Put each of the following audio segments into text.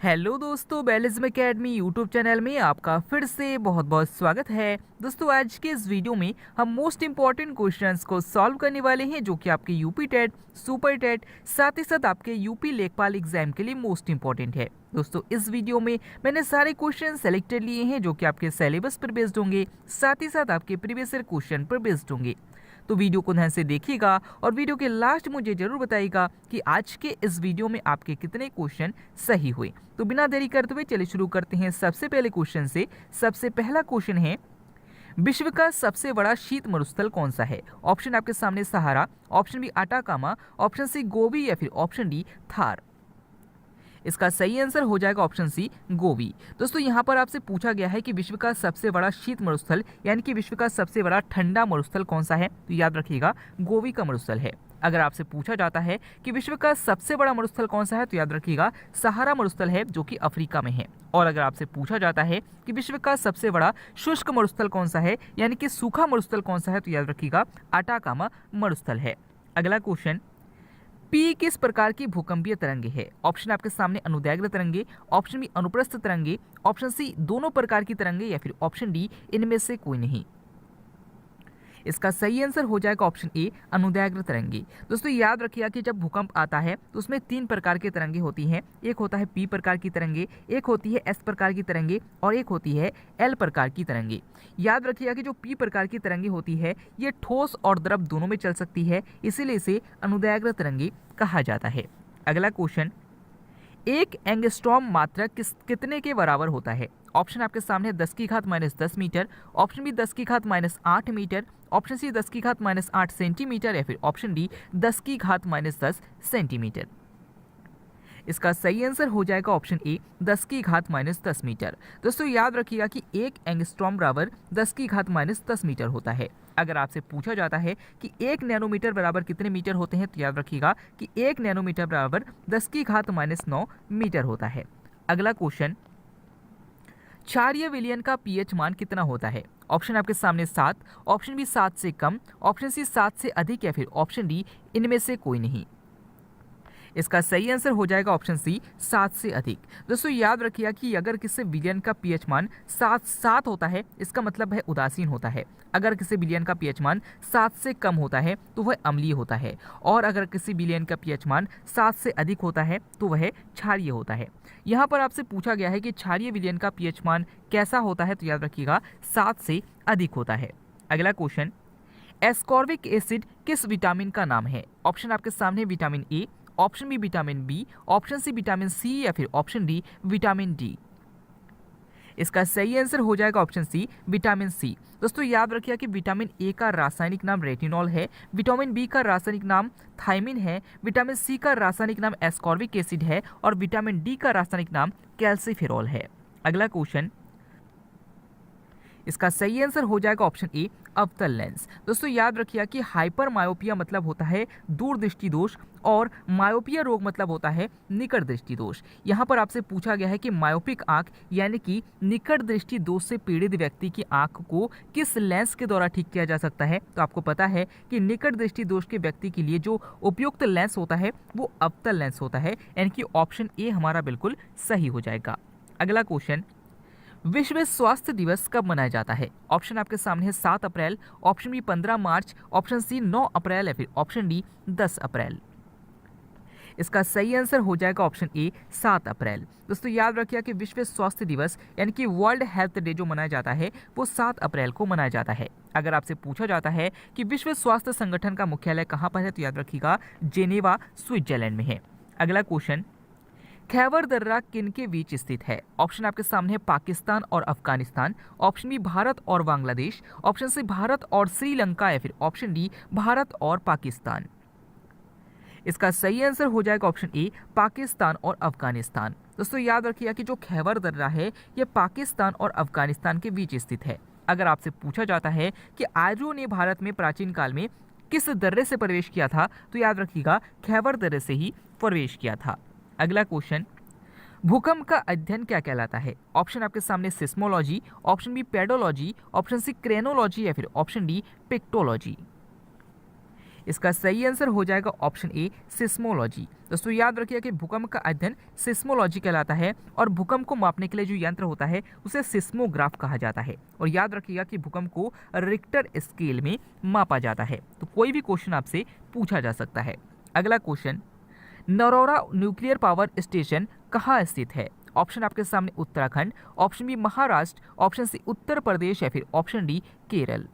Hello दोस्तों, बेलिज्म academy YouTube channel में आपका फिर से बहुत बहुत स्वागत है। दोस्तों, आज के इस वीडियो में हम मोस्ट इंपॉर्टेंट क्वेश्चंस को सॉल्व करने वाले हैं जो कि आपके यूपी टेट, सुपर टेट, साथ ही साथ आपके यूपी लेखपाल एग्जाम के लिए मोस्ट इंपॉर्टेंट है। दोस्तों, इस वीडियो में मैंने सारे क्वेश्चन सेलेक्टेड लिए हैं जो कि आपके सिलेबस पर बेस्ड होंगे, साथ ही साथ आपके प्रीवियस ईयर क्वेश्चन पर बेस्ड होंगे। तो वीडियो को ध्यान से देखिएगा और वीडियो के लास्ट मुझे जरूर बताइएगा कि आज के इस वीडियो में आपके कितने क्वेश्चन सही हुए। तो बिना देरी करते हुए चलिए शुरू करते हैं सबसे पहले क्वेश्चन से। सबसे पहला क्वेश्चन है, विश्व का सबसे बड़ा शीत मरुस्थल कौन सा है? ऑप्शन आपके सामने Sahara, option B Atacama, option C Gobi या फिर ऑप्शन डी थार। इसका सही आंसर हो जाएगा ऑप्शन सी गोबी। दोस्तों, यहाँ पर आपसे पूछा गया है कि विश्व का सबसे बड़ा शीत मरुस्थल यानी कि विश्व का सबसे बड़ा ठंडा मरुस्थल कौन सा है, तो याद रखिएगा गोबी का मरुस्थल है। अगर आपसे पूछा जाता है कि विश्व का सबसे बड़ा मरुस्थल कौन सा है, तो याद रखिएगा सहारा मरुस्थल है जो कि अफ्रीका में है। और अगर आपसे पूछा जाता है कि विश्व का सबसे बड़ा शुष्क मरुस्थल कौन सा है यानी कि सूखा मरुस्थल कौन सा है, तो याद रखिएगा अटाकामा मरुस्थल है। अगला क्वेश्चन, पी किस प्रकार की भूकंपीय तरंगे है? ऑप्शन आपके सामने अनुदैर्घ्य तरंगे, ऑप्शन बी अनुप्रस्थ तरंगे, ऑप्शन सी दोनों प्रकार की तरंगे या फिर ऑप्शन डी इनमें से कोई नहीं। इसका सही आंसर हो जाएगा ऑप्शन ए अनुदैर्घ्य तरंगे। दोस्तों, याद रखिएगा कि जब भूकंप आता है तो उसमें तीन प्रकार की तरंगे होती हैं। एक होता है पी प्रकार की तरंगे, एक होती है एस प्रकार की तरंगे और एक होती है एल प्रकार की तरंगे। याद रखिएगा कि जो पी प्रकार की तरंगे होती है ये ठोस और द्रव दोनों में चल सकती है, इसीलिए इसे अनुदैर्घ्य तरंगे कहा जाता है। अगला क्वेश्चन, एक एंगस्ट्रॉम मात्रक कितने के बराबर होता है? ऑप्शन आपके सामने 10 की घात -10 मीटर, ऑप्शन बी 10 की घात -8 मीटर, ऑप्शन सी 10 की घात -8 सेंटीमीटर या फिर ऑप्शन डी 10 की घात -10 सेंटीमीटर। इसका सही आंसर हो जाएगा ऑप्शन ए 10 की घात -10 मीटर। दोस्तों, याद रखिएगा कि एक एंगस्ट्रॉम बराबर 10 की घात -10 मीटर होता है। अगर आपसे पूछा जाता है कि 1 नैनोमीटर बराबर कितने मीटर होते हैं, तो याद रखिएगा कि 1 नैनोमीटर बराबर 10 की घात -9 मीटर होता है। अगला क्वेश्चन, क्षारीय विलयन का पीएच मान कितना होता है? ऑप्शन आपके सामने 7, ऑप्शन बी 7 से कम, ऑप्शन सी 7 से अधिक या फिर ऑप्शन डी इनमें से कोई नहीं। इसका सही आंसर हो जाएगा ऑप्शन सी 7 से अधिक। दोस्तों, याद रखिएगा कि अगर किसी विलयन का पीएच मान 7 होता है इसका मतलब है उदासीन होता है। अगर किसी विलयन का पीएच मान 7 से कम होता है तो वह अम्लीय होता है, और अगर किसी विलयन का पीएच मान 7 से अधिक होता है तो वह क्षारीय होता है। यहाँ पर आपसे पूछा गया है कि क्षारीय विलयन का पीएच मान कैसा होता है, तो याद रखिएगा 7 से अधिक होता है। अगला क्वेश्चन, एस्कॉर्बिक एसिड किस विटामिन का नाम है? ऑप्शन आपके सामने vitamin A, option B vitamin B, option C vitamin C या फिर ऑप्शन डी विटामिन डी। इसका सही आंसर हो जाएगा ऑप्शन सी विटामिन सी। दोस्तों, याद रखिए कि विटामिन ए का रासायनिक नाम रेटिनॉल है, विटामिन बी का रासायनिक नाम थायमिन है, विटामिन सी का रासायनिक नाम एस्कॉर्बिक एसिड है और विटामिन डी का रासायनिक नाम कैल्सिफेरॉल है। अगला क्वेश्चन, इसका सही आंसर हो जाएगा ऑप्शन ए अवतल लेंस। दोस्तों, याद रखिए कि हाइपर मायोपिया मतलब होता है दूरदृष्टि दोष और मायोपिया रोग मतलब होता है निकट दृष्टि दोष। यहाँ पर आपसे पूछा गया है कि मायोपिक आंख यानी कि निकट दृष्टि दोष से पीड़ित व्यक्ति की आंख को किस लेंस के द्वारा ठीक किया जा सकता है। तो आपको पता है कि निकट दृष्टि दोष के व्यक्ति के लिए जो उपयुक्त लेंस होता है वो अवतल लेंस होता है, यानी कि ऑप्शन ए हमारा बिल्कुल सही हो जाएगा। अगला क्वेश्चन, विश्व स्वास्थ्य दिवस कब मनाया जाता है? ऑप्शन आपके सामने है 7 अप्रैल, ऑप्शन बी 15 मार्च, ऑप्शन सी 9 अप्रैल या फिर ऑप्शन डी 10 अप्रैल। इसका सही आंसर हो जाएगा ऑप्शन ए 7 अप्रैल। दोस्तों, याद रखिए कि विश्व स्वास्थ्य दिवस यानी कि वर्ल्ड हेल्थ डे जो मनाया जाता है वो 7 अप्रैल को मनाया जाता है। अगर आपसे पूछा जाता है कि विश्व स्वास्थ्य संगठन का मुख्यालय कहाँ पर है, तो याद रखिएगा जेनेवा स्विट्जरलैंड में है। अगला क्वेश्चन, खैबर दर्रा किन के बीच स्थित है? ऑप्शन आपके सामने है पाकिस्तान और अफगानिस्तान, ऑप्शन बी भारत और बांग्लादेश, ऑप्शन सी भारत और श्रीलंका या फिर ऑप्शन डी भारत और पाकिस्तान। इसका सही आंसर हो जाएगा ऑप्शन ए पाकिस्तान और अफगानिस्तान। दोस्तों, याद रखिएगा कि जो खैबर दर्रा है यह पाकिस्तान और अफगानिस्तान के बीच स्थित है। अगर आपसे पूछा जाता है कि आर्यों ने भारत में प्राचीन काल में किस दर्रे से प्रवेश किया था, तो याद रखिएगा खैबर दर्रे से ही प्रवेश किया था। अगला क्वेश्चन, भूकंप का अध्ययन क्या कहलाता है? ऑप्शन आपके सामने seismology, option B pedology, option C craniology या फिर ऑप्शन डी पिक्टोलॉजी। इसका सही आंसर हो जाएगा ऑप्शन ए सिस्मोलॉजी। दोस्तों याद रखिएगा कि भूकंप का अध्ययन सिस्मोलॉजी कहलाता है और भूकंप को मापने के लिए जो यंत्र होता है उसे सिस्मोग्राफ कहा जाता है। और याद रखिएगा कि भूकंप को रिक्टर स्केल में मापा जाता है। तो कोई भी क्वेश्चन आपसे पूछा जा सकता है। अगला question, Narora nuclear power station कहाँ स्थित है? ऑप्शन आपके सामने Uttarakhand, option B Maharashtra, option C Uttar Pradesh या फिर ऑप्शन डी केरल।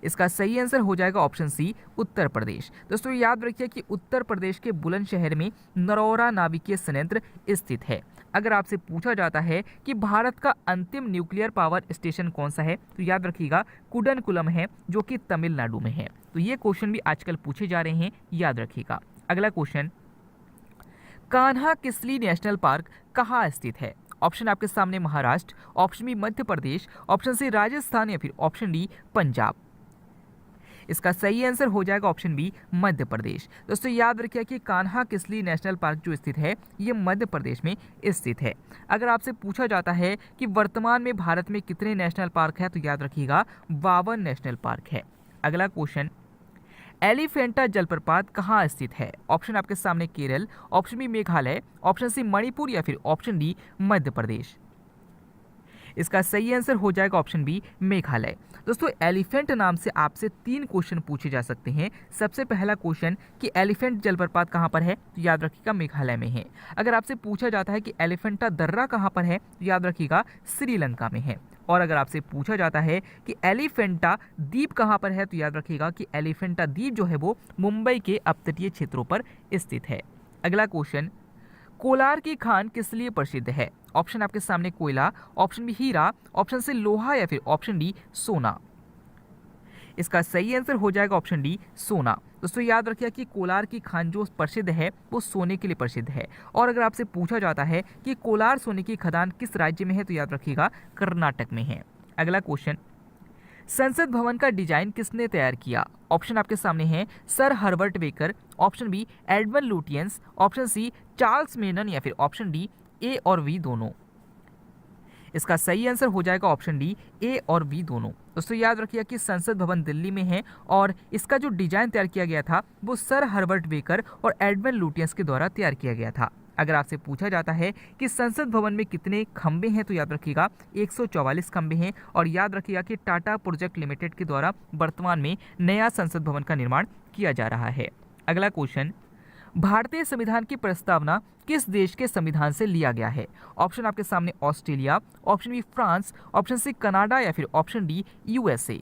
इसका सही आंसर हो जाएगा ऑप्शन सी उत्तर प्रदेश। दोस्तों याद रखिए कि उत्तर प्रदेश के बुलंदशहर में नरौरा नाभिकीय संयंत्र स्थित है। अगर आपसे पूछा जाता है कि भारत का अंतिम न्यूक्लियर पावर स्टेशन कौन सा है, तो याद रखिएगा कुडनकुलम है, जो कि तमिलनाडु में है। तो ये क्वेश्चन भी आजकल पूछे जा रहे हैं, याद रखिएगा। अगला question, Kanha Kisli national park कहाँ स्थित है? ऑप्शन आपके सामने Maharashtra, option B Madhya Pradesh, option C Rajasthan या फिर ऑप्शन डी पंजाब। इसका सही आंसर हो जाएगा ऑप्शन बी मध्य प्रदेश। दोस्तों याद रखिए कि कान्हा किसली नेशनल पार्क जो स्थित है ये मध्य प्रदेश में स्थित है। अगर आपसे पूछा जाता है कि वर्तमान में भारत में कितने नेशनल पार्क है, तो याद रखिएगा 52 नेशनल पार्क है। अगला क्वेश्चन, एलिफेंटा जलप्रपात कहाँ स्थित है? ऑप्शन आपके सामने Kerala, option B Meghalaya, option C Manipur या फिर ऑप्शन डी मध्य प्रदेश। इसका सही आंसर हो जाएगा ऑप्शन बी मेघालय। दोस्तों एलिफेंट नाम से आपसे 3 क्वेश्चन पूछे जा सकते हैं। सबसे पहला क्वेश्चन कि एलिफेंट जलप्रपात कहाँ पर है, तो याद रखिएगा मेघालय में है। अगर आपसे पूछा जाता है कि एलिफेंटा दर्रा कहाँ पर है, तो याद रखिएगा श्रीलंका में है। और अगर आपसे पूछा जाता है कि एलिफेंटा द्वीप कहाँ पर है, तो याद रखिएगा कि एलिफेंटा द्वीप जो है वो मुंबई के अपतटीय क्षेत्रों पर स्थित है। अगला क्वेश्चन, कोलार की खान किस लिए प्रसिद्ध है? ऑप्शन आपके सामने कोयला, ऑप्शन बी हीरा, ऑप्शन सी लोहा या फिर ऑप्शन डी सोना। इसका सही आंसर हो जाएगा ऑप्शन डी सोना। दोस्तों याद रखिए कि कोलार की खान जो प्रसिद्ध है वो सोने के लिए प्रसिद्ध है। और अगर आपसे पूछा जाता है कि कोलार सोने की खदान किस राज्य में है, तो याद रखिएगा कर्नाटक में है। अगला क्वेश्चन, संसद भवन का डिजाइन किसने तैयार किया? ऑप्शन आपके सामने हैं sir Herbert Baker, option B Edmund Lutyens, option C Charles Menon या फिर ऑप्शन डी ए और वी दोनों। इसका सही आंसर हो जाएगा ऑप्शन डी ए और बी दोनों। दोस्तों याद रखिए कि संसद भवन दिल्ली में है और इसका जो डिजाइन तैयार किया गया था वो सर हर्बर्ट बेकर और एडमंड लुटियंस के द्वारा तैयार किया गया था। अगर आपसे पूछा जाता है कि संसद भवन में कितने खंबे हैं, तो याद रखिएगा 144 खंबे हैं। और याद रखिएगा कि टाटा प्रोजेक्ट लिमिटेड के द्वारा वर्तमान में नया संसद भवन का निर्माण किया जा रहा है। अगला क्वेश्चन, भारतीय संविधान की प्रस्तावना किस देश के संविधान से लिया गया है? ऑप्शन आपके सामने Australia, option B France, option C Canada या फिर ऑप्शन डी यूएसए।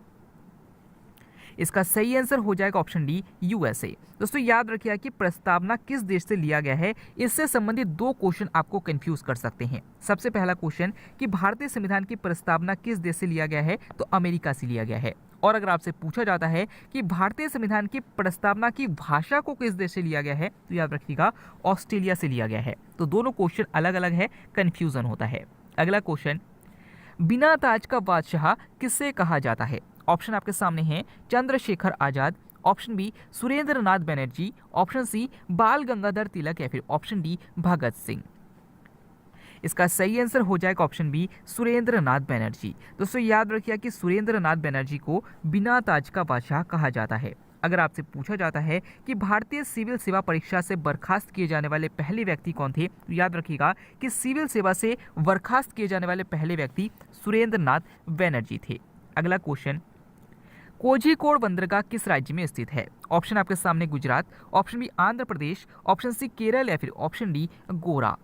इसका सही आंसर हो जाएगा ऑप्शन डी यूएसए। दोस्तों याद रखिएगा कि प्रस्तावना किस देश से लिया गया है, इससे संबंधित 2 क्वेश्चन आपको कंफ्यूज कर सकते हैं। सबसे पहला क्वेश्चन कि भारतीय संविधान की प्रस्तावना किस देश से लिया गया है, तो अमेरिका से लिया गया है। और अगर आपसे पूछा जाता है कि भारतीय संविधान की प्रस्तावना की भाषा को किस देश से लिया गया है, तो याद रखिएगा ऑस्ट्रेलिया से लिया गया है। तो दोनों क्वेश्चन अलग अलग है, कंफ्यूजन होता है। अगला क्वेश्चन, बिना ताज का बादशाह किससे कहा जाता है? ऑप्शन आपके सामने हैं चंद्रशेखर आजाद, ऑप्शन बी सुरेंद्र नाथ बनर्जी, ऑप्शन सी बाल गंगाधर तिलक या फिर ऑप्शन डी भगत सिंह। इसका सही आंसर हो जाएगा ऑप्शन बी सुरेंद्र नाथ बनर्जी। दोस्तों याद रखिए कि सुरेंद्र नाथ बनर्जी को बिना ताज का बादशाह कहा जाता है। अगर आपसे पूछा जाता है कि भारतीय सिविल सेवा परीक्षा से बर्खास्त किए जाने वाले पहले व्यक्ति कौन थे, तो याद रखिएगा कि सिविल सेवा से बर्खास्त किए जाने वाले पहले व्यक्ति सुरेंद्र नाथ बनर्जी थे। अगला क्वेश्चन, कोझिकोड बंदरगाह किस राज्य में स्थित है? ऑप्शन आपके सामने Gujarat, option B Andhra Pradesh, option C Kerala या फिर ऑप्शन डी गोवा।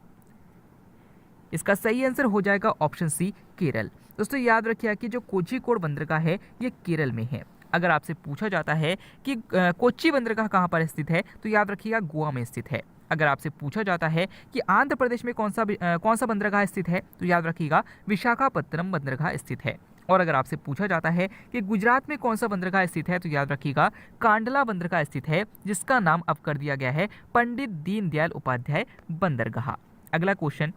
इसका सही आंसर हो जाएगा ऑप्शन सी केरल। दोस्तों याद रखिए कि जो कोझिकोड बंदरगाह है ये केरल में है। अगर आपसे पूछा जाता है कि कोच्चि बंदरगाह कहाँ पर स्थित है, तो याद रखिएगा गोवा में स्थित है। अगर आपसे पूछा जाता है कि आंध्र प्रदेश में कौन सा बंदरगाह स्थित है, तो याद रखिएगा विशाखापत्तनम बंदरगाह स्थित है। और अगर आपसे पूछा जाता है कि गुजरात में कौन सा बंदरगाह स्थित है, तो याद रखिएगा कांडला बंदरगाह स्थित है, जिसका नाम अब कर दिया गया है पंडित दीनदयाल उपाध्याय बंदरगाह। अगला क्वेश्चन,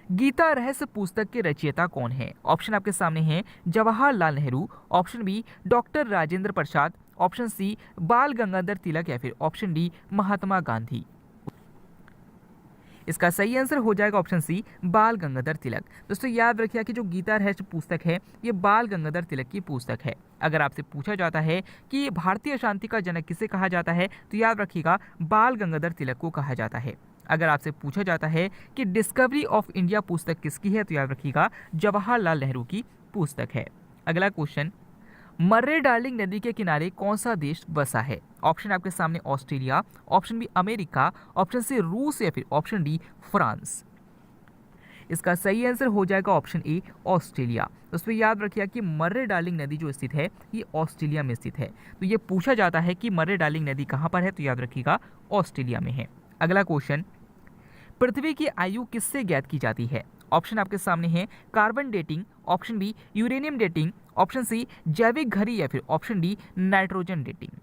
गीता रहस्य पुस्तक के रचयिता कौन है? ऑप्शन आपके सामने हैं Jawaharlal Nehru, option B doctor Rajendra Prasad, option C Bal Gangadhar तिलक या फिर ऑप्शन डी महात्मा गांधी। इसका सही आंसर हो जाएगा ऑप्शन सी, बाल गंगाधर तिलक। दोस्तों याद रखिए कि जो गीता रहस्य पुस्तक है ये बाल गंगाधर तिलक की पुस्तक है। अगर आपसे पूछा जाता है कि भारतीय शांति का जनक किसे कहा जाता है तो याद रखिएगा बाल गंगाधर तिलक को कहा जाता है। अगर आपसे पूछा जाता है कि डिस्कवरी ऑफ इंडिया पुस्तक किसकी है तो याद रखिएगा जवाहरलाल नेहरू की पुस्तक है। अगला क्वेश्चन, मर्रे डार्लिंग नदी के किनारे कौन सा देश बसा है? ऑप्शन आपके सामने Australia, option B America, option C रूस या फिर ऑप्शन डी फ्रांस। इसका सही आंसर हो जाएगा ऑप्शन ए, ऑस्ट्रेलिया। दोस्तों याद रखिए कि मर्रे डार्लिंग नदी जो स्थित है ये ऑस्ट्रेलिया में स्थित है। तो ये पूछा जाता है कि मर्रे डार्लिंग नदी कहाँ पर है तो याद रखिएगा ऑस्ट्रेलिया में है। अगला क्वेश्चन, पृथ्वी की आयु किससे ज्ञात की जाती है? ऑप्शन आपके सामने है carbon dating, option B uranium dating, option C जैविक घड़ी या फिर ऑप्शन डी नाइट्रोजन डेटिंग।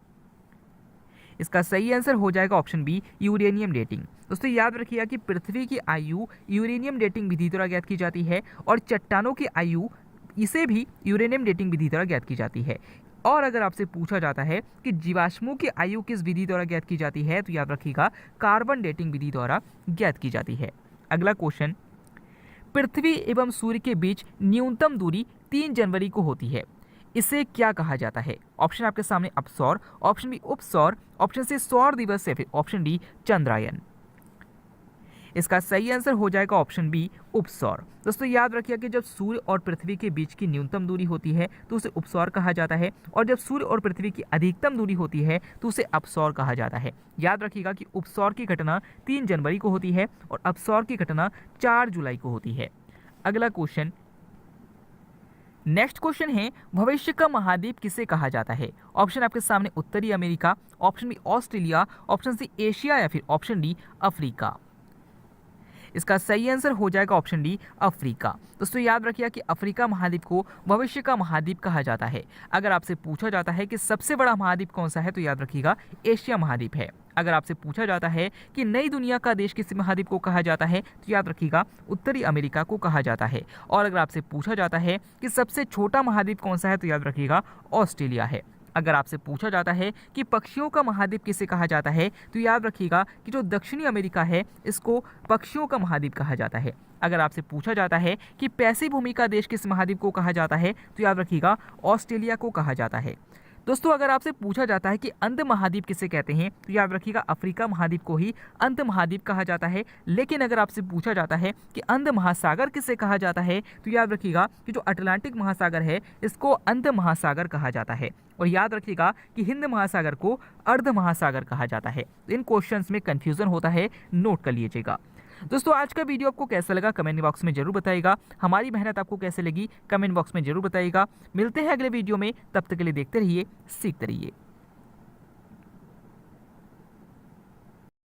इसका सही आंसर हो जाएगा ऑप्शन बी, यूरेनियम डेटिंग। दोस्तों याद रखिएगा कि पृथ्वी की आयु यूरेनियम डेटिंग विधि द्वारा ज्ञात की जाती है और चट्टानों की आयु इसे भी यूरेनियम डेटिंग विधि द्वारा ज्ञात की जाती है। और अगर आपसे पूछा जाता है कि जीवाश्मों की आयु किस विधि द्वारा ज्ञात की जाती है तो याद रखिएगा कार्बन डेटिंग विधि द्वारा ज्ञात की जाती है। अगला क्वेश्चन, पृथ्वी एवं सूर्य के बीच न्यूनतम दूरी 3 जनवरी को होती है, इसे क्या कहा जाता है? ऑप्शन आपके सामने अपसौर, ऑप्शन बी उपसौर, ऑप्शन सी सौर दिवस या फिर ऑप्शन डी चंद्रायन। इसका सही आंसर हो जाएगा ऑप्शन बी, उपसौर। दोस्तों याद रखिए कि जब सूर्य और पृथ्वी के बीच की न्यूनतम दूरी होती है तो उसे उपसौर कहा जाता है और जब सूर्य और पृथ्वी की अधिकतम दूरी होती है तो उसे अपसौर कहा जाता है। याद रखिएगा कि उपसौर की घटना 3 जनवरी को होती है और अपसौर की घटना 4 जुलाई को होती है। अगला क्वेश्चन, नेक्स्ट क्वेश्चन है भविष्य का महाद्वीप किसे कहा जाता है? ऑप्शन आपके सामने उत्तरी America, option B Australia, option C Asia या फिर ऑप्शन डी अफ्रीका। इसका सही आंसर हो जाएगा ऑप्शन डी, अफ्रीका। दोस्तों याद रखिए कि अफ्रीका महाद्वीप को भविष्य का महाद्वीप कहा जाता है। अगर आपसे पूछा जाता है कि सबसे बड़ा महाद्वीप कौन सा है तो याद रखिएगा एशिया महाद्वीप है। अगर आपसे पूछा जाता है कि नई दुनिया का देश किस महाद्वीप को कहा जाता है तो याद रखिएगा उत्तरी अमेरिका को कहा जाता है। और अगर आपसे पूछा जाता है कि सबसे छोटा महाद्वीप कौन सा है तो याद रखिएगा ऑस्ट्रेलिया है। अगर आपसे पूछा जाता है कि पक्षियों का महाद्वीप किसे कहा जाता है तो याद रखिएगा कि जो दक्षिणी अमेरिका है इसको पक्षियों का महाद्वीप कहा जाता है। अगर आपसे पूछा जाता है कि पैसिव भूमि का देश किस महाद्वीप को कहा जाता है तो याद रखिएगा ऑस्ट्रेलिया को कहा जाता है। दोस्तों अगर आपसे पूछा जाता है कि अंध महाद्वीप किसे कहते हैं तो याद रखिएगा अफ्रीका महाद्वीप को ही अंध महाद्वीप कहा जाता है। लेकिन अगर आपसे पूछा जाता है कि अंध महासागर किसे कहा जाता है तो याद रखिएगा कि जो अटलांटिक महासागर है इसको अंध महासागर कहा जाता है। और याद रखिएगा कि हिंद महासागर को अर्ध महासागर कहा जाता है। इन क्वेश्चंस में कंफ्यूजन होता है, नोट कर लीजिएगा। दोस्तों आज का वीडियो आपको कैसा लगा कमेंट बॉक्स में जरूर बताइएगा। हमारी मेहनत आपको कैसे लगी कमेंट बॉक्स में जरूर बताइएगा। मिलते हैं अगले वीडियो में, तब तक के लिए देखते रहिए, सीखते रहिए।